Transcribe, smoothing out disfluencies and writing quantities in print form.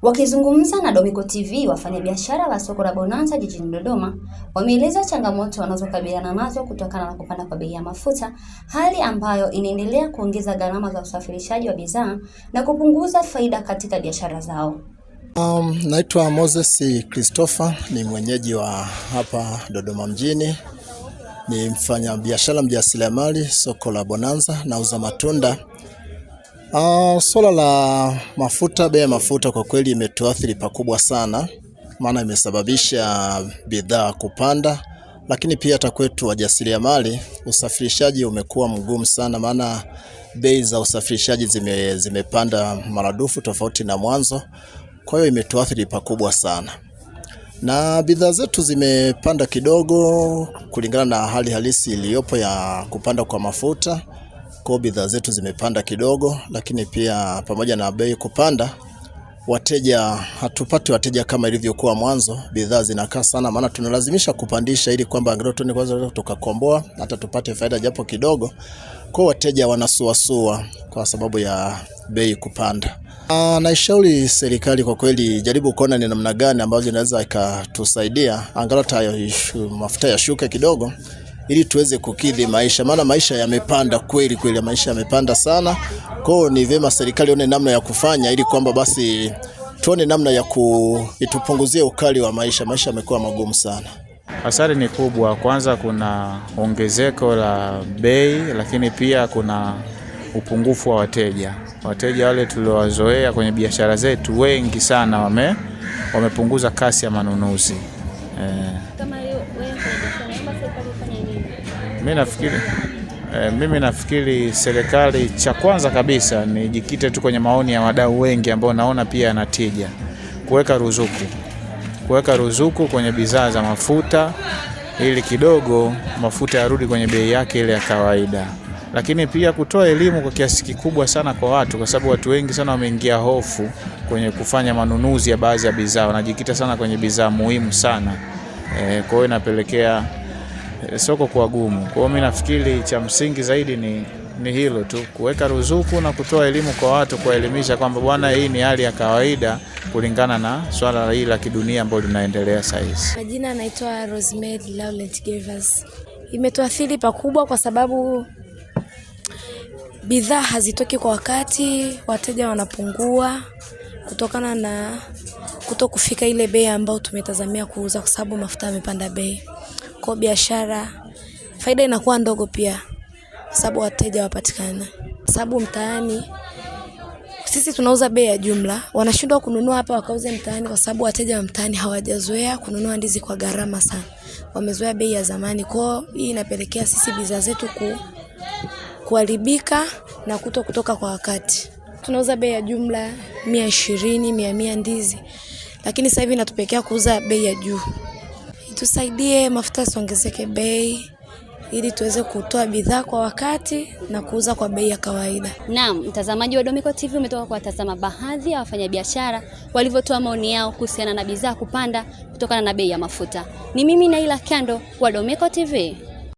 Wakizungumza na Domiko TV, wafanyabiashara wa soko la Bonanza jijini Dodoma wameeleza changamoto wanazokabiliana nazo kutokana na kupanda kwa bei ya mafuta, hali ambayo inaendelea kuongeza gharama za usafirishaji wa bidhaa na kupunguza faida katika biashara zao. Naitwa Moses Christopher, ni mwenyeji wa hapa Dodoma mjini. Ni mfanyabiashara mjasiriamali soko la Bonanza, nauza matunda. Swala la mafuta, bei ya mafuta kwa kweli imetuathiri pakubwa sana, maana imesababisha bidhaa kupanda, lakini pia hata kwetu wajasiriamali usafirishaji umekuwa mgumu sana, maana bei za usafirishaji zimepanda maradufu tofauti na mwanzo. Kwa hiyo imetuathiri pakubwa sana, na bidhaa zetu zimepanda kidogo kulingana na hali halisi iliyopo ya kupanda kwa mafuta. Kwa bidhaa zetu zimepanda kidogo, lakini pia pamoja na bei kupanda, hatupati wateja kama ilivyokuwa mwanzo. Bidhaa zinakaa sana, maana tunalazimisha kupandisha ili kwamba angalau tuone kwanza tukakomboa hata tupate faida japo kidogo. Kwa wateja wanasuasua kwa sababu ya bei kupanda. Naishauri serikali kwa kweli jaribu kuona ni namna gani ambazo inaweza ikatusaidia angalau mafuta yashuke kidogo ili tuweze kukidhi maisha, maana maisha yamepanda kweli, maisha yamepanda sana. Kwa hiyo ni vyema serikali ione namna ya kufanya ili kwamba basi tuone namna ya kutupunguzie ukali wa maisha. Maisha yamekuwa magumu sana. Hasara ni kubwa. Kwanza kuna ongezeko la bei, lakini pia kuna upungufu wa wateja. Wateja wale tuliowazoea kwenye biashara zetu wengi sana wamepunguza kasi ya manunuzi. Kama hiyo wewe unaomba serikali ifanye nini? Mimi nafikiri serikali cha kwanza kabisa ni jikite tu kwenye maoni ya wadau wengi ambao naona pia yanatija. Kuweka ruzuku kwenye bidhaa za mafuta ili kidogo mafuta yarudi kwenye bei yake ile ya kawaida. Lakini pia kutoa elimu kwa kiasi kikubwa sana kwa watu, kwa sababu watu wengi sana wameingia hofu kwenye kufanya manunuzi ya baadhi ya bidhaa. Wanajikita sana kwenye bidhaa muhimu sana. Kwa hiyo inapelekea soko kuwa gumu. Kwa hiyo mimi nafikiri cha msingi zaidi ni hilo tu, kuweka ruzuku na kutoa elimu kwa watu, kuelimisha kwamba bwana, hii ni hali ya kawaida kulingana na swala hili la kidunia ambalo linaendelea sasa hivi. Majina anaitwa Rosemary Laurent Gevers. Imetuathiri pakubwa kwa sababu bidhaa hazitoki kwa wakati, wateja wanapungua kutokana na kutokufika ile bei ambayo tumetazamia kuuza, kwa sababu mafuta yamepanda bei. Kwa biashara faida inakuwa ndogo pia, kwa sababu wateja wapatikana. Sababu mtaani sisi tunauza bei ya jumla, wanashindwa kununua hapa wakauze mtaani, kwa sababu wateja wa mtaani hawajazoea kununua ndizi kwa gharama sana. Wamezoea bei ya zamani. Kwa hii inapelekea sisi bidhaa zetu kuharibika na kutoka kwa wakati. Tunauza bei ya jumla 120, 100 ndizi, lakini sasa hivi natupekea kuuza bei ya juu. Tusaidie mafuta siongezeke bei ili tuweze kutoa bidhaa kwa wakati na kuuza kwa bei ya kawaida. Naam, mtazamaji wa Domiko TV umetoka kuwatazama baadhi ya wafanyabiashara walivyotoa maoni yao kuhusiana na bidhaa kupanda kutokana na bei ya mafuta. Ni mimi Naila Kando wa Domiko TV.